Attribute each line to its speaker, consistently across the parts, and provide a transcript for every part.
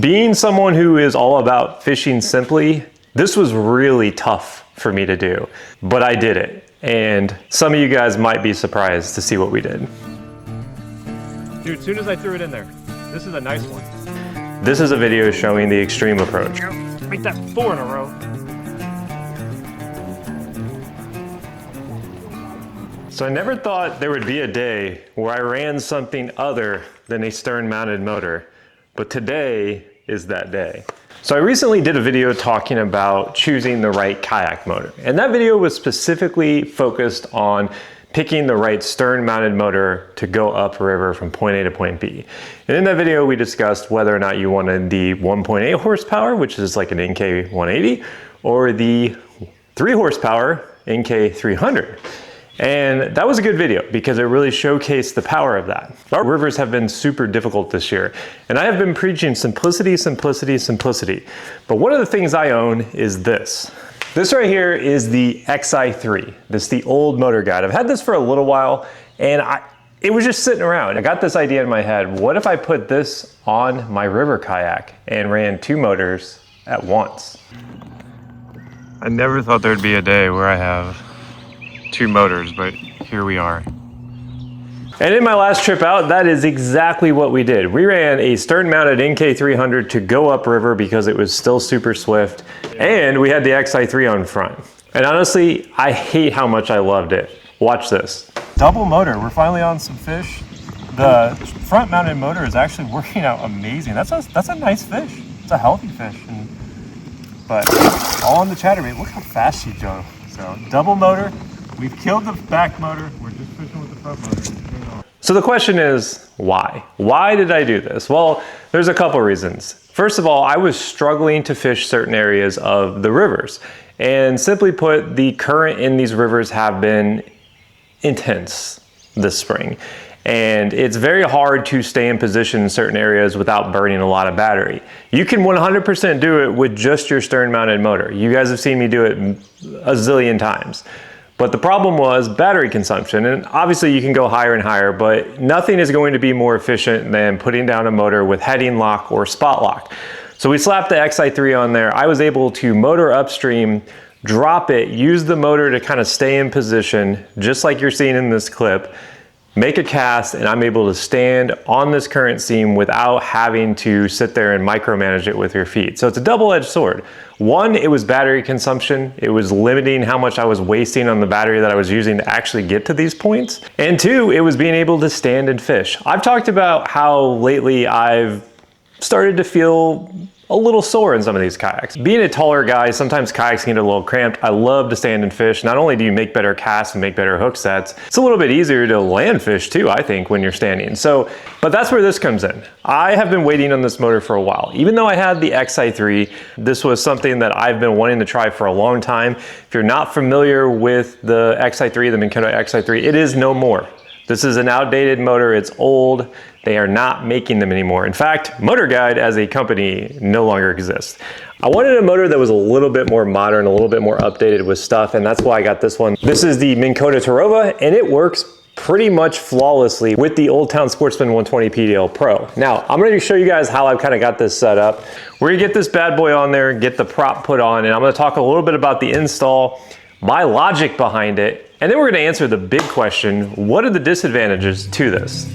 Speaker 1: Being someone who is all about fishing simply, this was really tough for me to do, but I did it. And some of you guys might be surprised to see what we did. Dude, as soon as I threw it in there, this is a nice one. This is a video showing the extreme approach. Make that 4 in a row. So I never thought there would be a day where I ran something other than a stern-mounted motor, but today is that day. So I recently did a video talking about choosing the right kayak motor, and that video was specifically focused on picking the right stern-mounted motor to go upriver from point A to point B. And in that video, we discussed whether or not you wanted the 1.8 horsepower, which is like an NK 180, or the 3 horsepower NK 300. And that was a good video because it really showcased the power of that. Our rivers have been super difficult this year, and I have been preaching simplicity, simplicity, simplicity. But one of the things I own is this. This right here is the XI3. This is the old motor guide. I've had this for a little while, and it was just sitting around. I got this idea in my head. What if I put this on my river kayak and ran 2 motors at once? I never thought there'd be a day where I have 2 motors, but here we are. And in my last trip out, that is exactly what we did. We ran a stern-mounted NK300 to go upriver because it was still super swift, and we had the XI3 on front. And honestly, I hate how much I loved it. Watch this. Double motor, we're finally on some fish. The front-mounted motor is actually working out amazing. That's a nice fish. It's a healthy fish, but all on the chatterbait. Look how fast she drove. So double motor. We've killed the back motor. We're just fishing with the front motor. So the question is, why? Why did I do this? Well, there's a couple reasons. First of all, I was struggling to fish certain areas of the rivers. And simply put, the current in these rivers have been intense this spring. And it's very hard to stay in position in certain areas without burning a lot of battery. You can 100% do it with just your stern-mounted motor. You guys have seen me do it a zillion times. But the problem was battery consumption, and obviously you can go higher and higher, but nothing is going to be more efficient than putting down a motor with heading lock or spot lock. So we slapped the XI3 on there. I was able to motor upstream, drop it, use the motor to kind of stay in position, just like you're seeing in this clip, make a cast, and I'm able to stand on this current seam without having to sit there and micromanage it with your feet. So it's a double-edged sword. One, it was battery consumption. It was limiting how much I was wasting on the battery that I was using to actually get to these points. And 2, it was being able to stand and fish. I've talked about how lately I've started to feel a little sore in some of these kayaks. Being a taller guy, sometimes kayaks can get a little cramped. I love to stand and fish. Not only do you make better casts and make better hook sets, it's a little bit easier to land fish too, I think, when you're standing. But that's where this comes in. I have been waiting on this motor for a while. Even though I had the XI3, this was something that I've been wanting to try for a long time. If you're not familiar with the XI3, the Minn Kota XI3, it is no more. This is an outdated motor, it's old. They are not making them anymore. In fact, Motor Guide as a company no longer exists. I wanted a motor that was a little bit more modern, a little bit more updated with stuff, and that's why I got this one. This is the Minn Kota Terrova, and it works pretty much flawlessly with the Old Town Sportsman 120 PDL Pro. Now, I'm gonna show you guys how I've kind of got this set up. We're gonna get this bad boy on there, get the prop put on, and I'm gonna talk a little bit about the install, my logic behind it, and then we're gonna answer the big question, what are the disadvantages to this?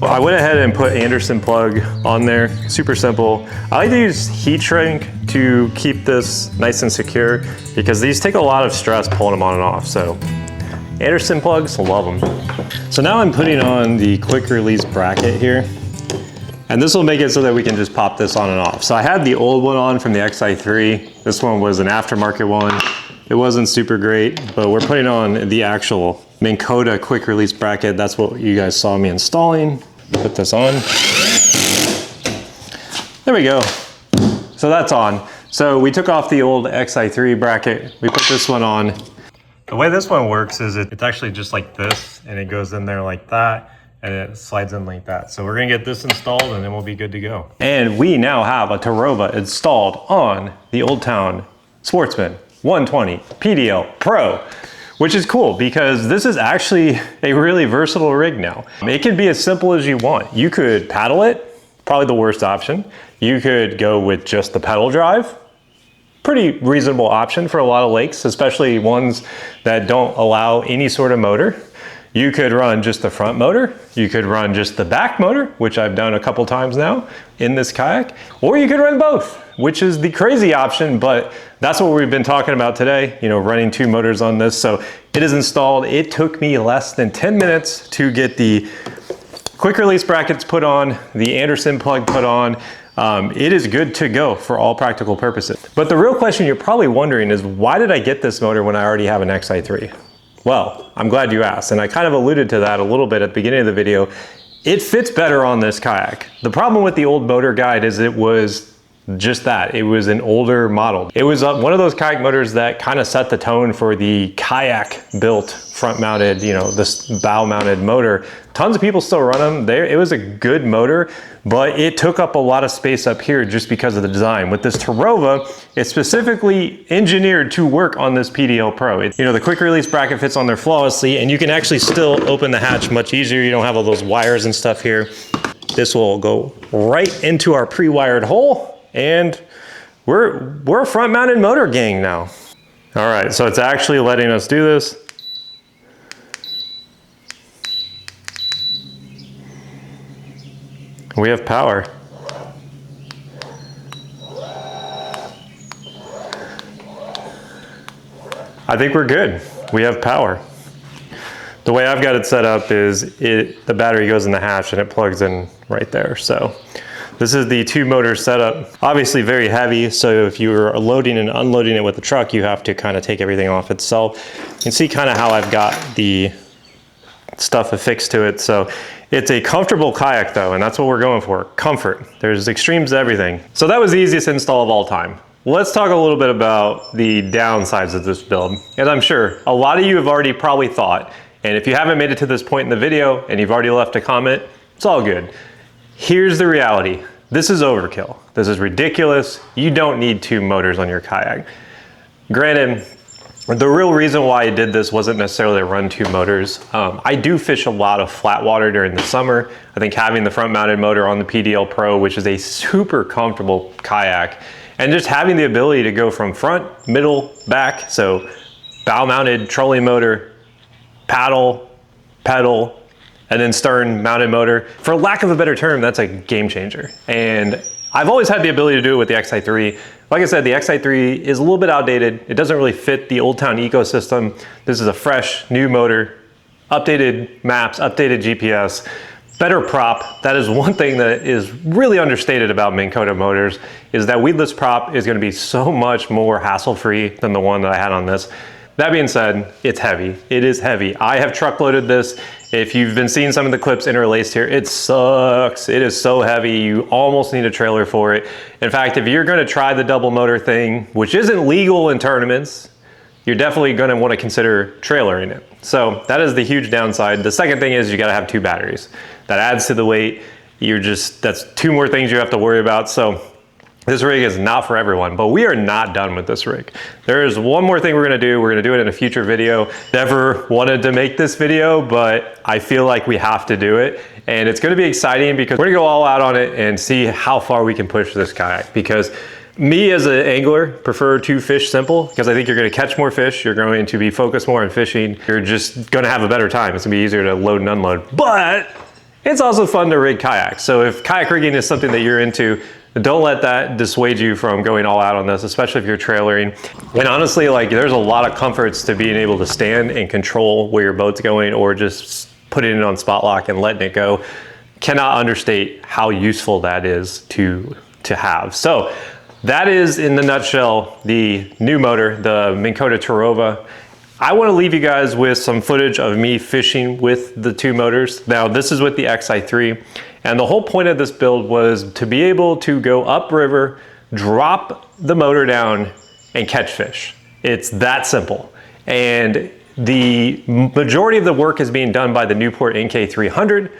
Speaker 1: I went ahead and put Anderson plug on there, super simple. I like to use heat shrink to keep this nice and secure because these take a lot of stress pulling them on and off. So Anderson plugs, love them. So now I'm putting on the quick release bracket here, and this will make it so that we can just pop this on and off. So I had the old one on from the XI3. This one was an aftermarket one. It wasn't super great, but we're putting on the actual Minn Kota quick release bracket. That's what you guys saw me installing. Put this on. There we go. So that's on. So we took off the old XI3 bracket. We put this one on. The way this one works is it's actually just like this, and it goes in there like that, and it slides in like that. So we're gonna get this installed and then we'll be good to go. And we now have a Terrova installed on the Old Town Sportsman 120 PDL Pro, which is cool because this is actually a really versatile rig now. It can be as simple as you want. You could paddle it, probably the worst option. You could go with just the pedal drive. Pretty reasonable option for a lot of lakes, especially ones that don't allow any sort of motor. You could run just the front motor. You could run just the back motor, which I've done a couple times now in this kayak, or you could run both, which is the crazy option, but that's what we've been talking about today, you know, running 2 motors on this. So it is installed. It took me less than 10 minutes to get the quick release brackets put on, the Anderson plug put on. It is good to go for all practical purposes. But the real question you're probably wondering is, why did I get this motor when I already have an XI3? Well, I'm glad you asked, and I kind of alluded to that a little bit at the beginning of the video. It fits better on this kayak. The problem with the old motor guide is it was just that. It was an older model. It was one of those kayak motors that kind of set the tone for the kayak built front mounted, you know, this bow mounted motor. Tons of people still run them. It was a good motor, but it took up a lot of space up here just because of the design. With this Terrova, it's specifically engineered to work on this PDL Pro. You know, the quick release bracket fits on there flawlessly, and you can actually still open the hatch much easier. You don't have all those wires and stuff here. This will go right into our pre-wired hole, and we're a front mounted motor gang now. All right, so it's actually letting us do this. We have power. I think we're good. We have power. The way I've got it set up is the battery goes in the hatch and it plugs in right there. So this is the 2 motor setup. Obviously very heavy, so if you're loading and unloading it with the truck, you have to kind of take everything off itself. You can see kind of how I've got the stuff affixed to it. So it's a comfortable kayak though, and that's what we're going for, comfort. There's extremes to everything. So that was the easiest install of all time. Let's talk a little bit about the downsides of this build. And I'm sure a lot of you have already probably thought, and if you haven't made it to this point in the video and you've already left a comment, it's all good. Here's the reality. This is overkill. This is ridiculous. You don't need 2 motors on your kayak. Granted, the real reason why I did this wasn't necessarily to run 2 motors. I do fish a lot of flat water during the summer. I think having the front mounted motor on the PDL Pro, which is a super comfortable kayak, and just having the ability to go from front, middle, back, so bow mounted trolling motor, paddle, pedal, and then stern mounted motor. For lack of a better term, that's a game changer. And I've always had the ability to do it with the XI3. Like I said, the XI3 is a little bit outdated. It doesn't really fit the Old Town ecosystem. This is a fresh, new motor, updated maps, updated GPS, better prop. That is one thing that is really understated about Minn Kota motors, is that weedless prop is gonna be so much more hassle-free than the one that I had on this. That being said, it's heavy. It is heavy. I have truck loaded this. If you've been seeing some of the clips interlaced here, it sucks. It is so heavy. You almost need a trailer for it. In fact, if you're gonna try the double motor thing, which isn't legal in tournaments, you're definitely gonna wanna consider trailering it. So that is the huge downside. The second thing is you gotta have 2 batteries. That adds to the weight. That's 2 more things you have to worry about. So this rig is not for everyone, but we are not done with this rig. There is one more thing we're gonna do. We're gonna do it in a future video. Never wanted to make this video, but I feel like we have to do it. And it's gonna be exciting because we're gonna go all out on it and see how far we can push this kayak. Because me as an angler prefer to fish simple, because I think you're gonna catch more fish. You're going to be focused more on fishing. You're just gonna have a better time. It's gonna be easier to load and unload. But it's also fun to rig kayaks. So if kayak rigging is something that you're into, don't let that dissuade you from going all out on this, especially if you're trailering. And honestly, like, there's a lot of comforts to being able to stand and control where your boat's going, or just putting it on spot lock and letting it go. Cannot understate how useful that is to have. So that is, in the nutshell, the new motor, the Minn Kota Terrova. I want to leave you guys with some footage of me fishing with the 2 motors. Now, this is with the XI3, and the whole point of this build was to be able to go upriver, drop the motor down, and catch fish. It's that simple. And the majority of the work is being done by the Newport NK300.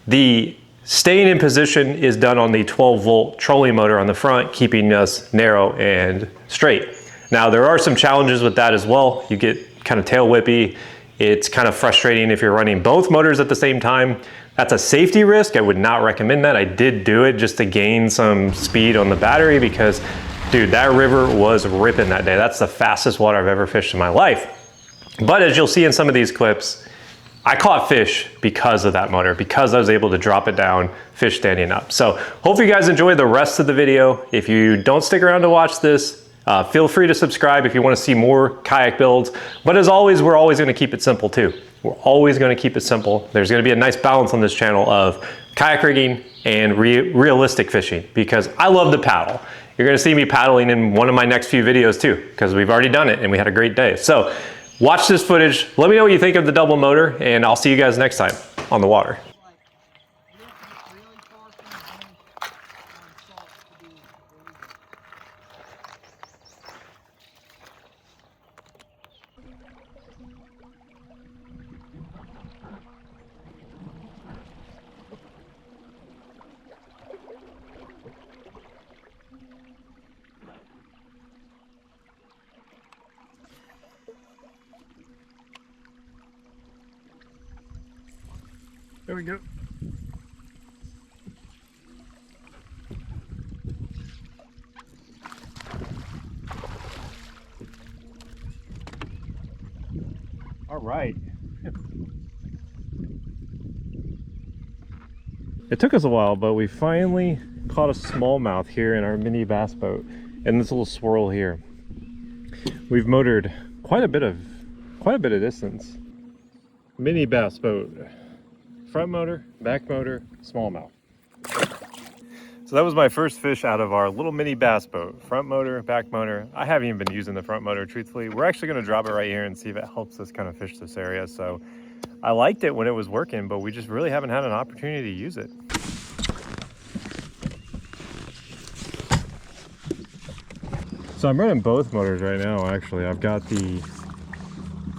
Speaker 1: The staying in position is done on the 12-volt trolling motor on the front, keeping us narrow and straight. Now, there are some challenges with that as well. You get kind of tail whippy. It's kind of frustrating if you're running both motors at the same time. That's a safety risk. I would not recommend that. I did do it just to gain some speed on the battery because, dude, that river was ripping that day. That's the fastest water I've ever fished in my life. But as you'll see in some of these clips, I caught fish because of that motor, because I was able to drop it down, fish standing up. So hopefully you guys enjoyed the rest of the video. If you don't stick around to watch this, feel free to subscribe if you want to see more kayak builds. But as always, we're always going to keep it simple too. We're always going to keep it simple. There's going to be a nice balance on this channel of kayak rigging and realistic fishing because I love to paddle. You're going to see me paddling in one of my next few videos too because we've already done it and we had a great day. So watch this footage. Let me know what you think of the double motor and I'll see you guys next time on the water. There we go. All right. It took us a while, but we finally caught a smallmouth here in our mini bass boat and this little swirl here. We've motored quite a bit of distance. Mini bass boat. Front motor, back motor, smallmouth. So that was my first fish out of our little mini bass boat. Front motor, back motor. I haven't even been using the front motor, truthfully. We're actually gonna drop it right here and see if it helps us kind of fish this area. So I liked it when it was working, but we just really haven't had an opportunity to use it. So I'm running both motors right now, actually. I've got the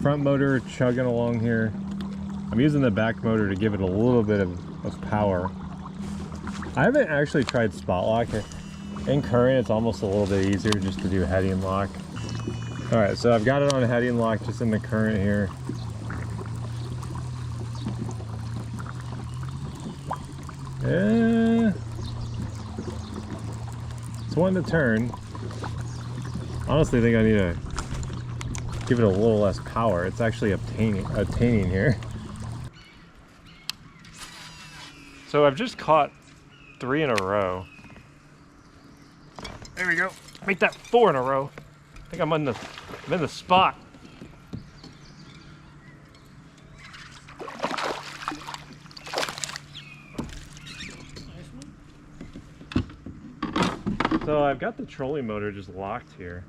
Speaker 1: front motor chugging along here. I'm using the back motor to give it a little bit of power. I haven't actually tried spot lock. In current, it's almost a little bit easier just to do heading lock. All right, so I've got it on heading lock just in the current here. It's wanting to turn. Honestly, I think I need to give it a little less power. It's actually obtaining here. So I've just caught 3 in a row. There we go. Make that 4 in a row. I think I'm in the spot. So I've got the trolling motor just locked here.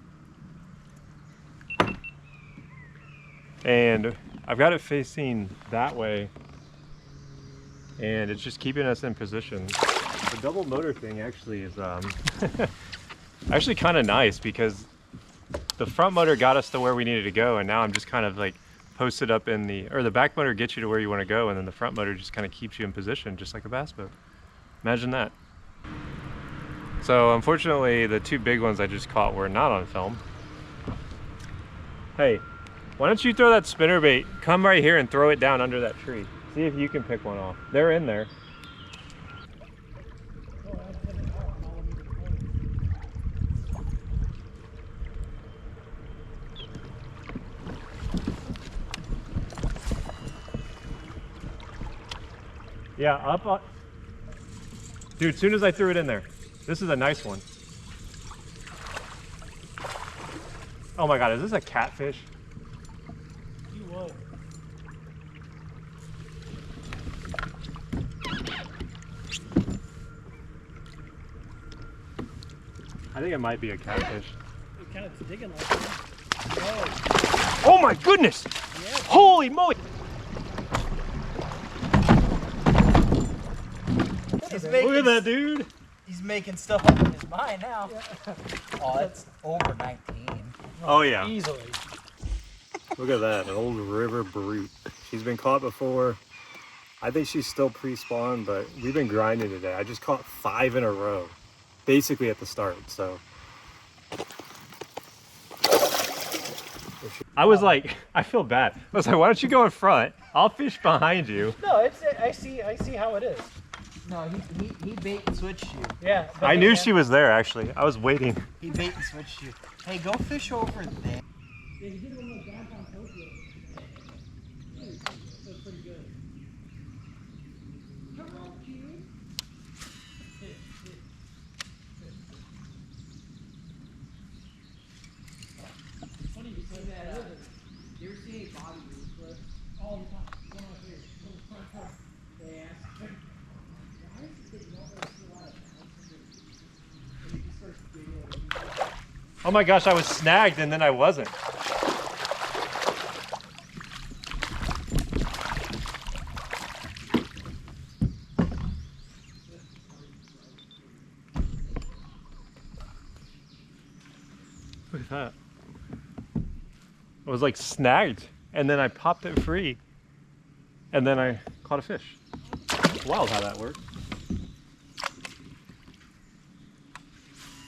Speaker 1: And I've got it facing that way. And it's just keeping us in position. The double motor thing actually is actually kind of nice because the front motor got us to where we needed to go, and now I'm just kind of like posted up in the back motor gets you to where you want to go, and then the front motor just kind of keeps you in position, just like a bass boat. Imagine that. So unfortunately, the 2 big ones I just caught were not on film. Hey, why don't you throw that spinnerbait? Come right here and throw it down under that tree. See if you can pick one off. They're in there. Yeah, up. Dude, as soon as I threw it in there. This is a nice one. Oh my God, is this a catfish?
Speaker 2: You would.
Speaker 1: I think it might be a catfish.
Speaker 2: It's kind of digging like that.
Speaker 1: Oh my goodness!
Speaker 2: Yeah.
Speaker 1: Holy moly! Look at that, dude!
Speaker 2: He's making stuff up in his mind now. Yeah. Oh, that's over 19.
Speaker 1: Oh yeah.
Speaker 2: Easily.
Speaker 1: Look at that, an old river brute. She's been caught before. I think she's still pre-spawn, but we've been grinding today. I just caught 5 in a row, basically at the start, so. I was like, I feel bad. I was like, why don't you go in front? I'll fish behind you.
Speaker 2: No, it's I see how it is. No, he bait and switched you. Yeah.
Speaker 1: I knew she was there actually. I was waiting.
Speaker 2: He bait and switched you. Hey, go fish over there.
Speaker 3: Yeah, he did one of those downtown Tokyo. That's pretty good. Come on, kid. Funny you said that. You ever see any body moves, but all the time. One of my favorites. Little front foot. They ask, why is this getting over so out of bounds? And he just starts giggling.
Speaker 1: Oh my gosh, I was snagged and then I wasn't. Look at that. I was like snagged and then I popped it free and then I caught a fish. Wild how that works.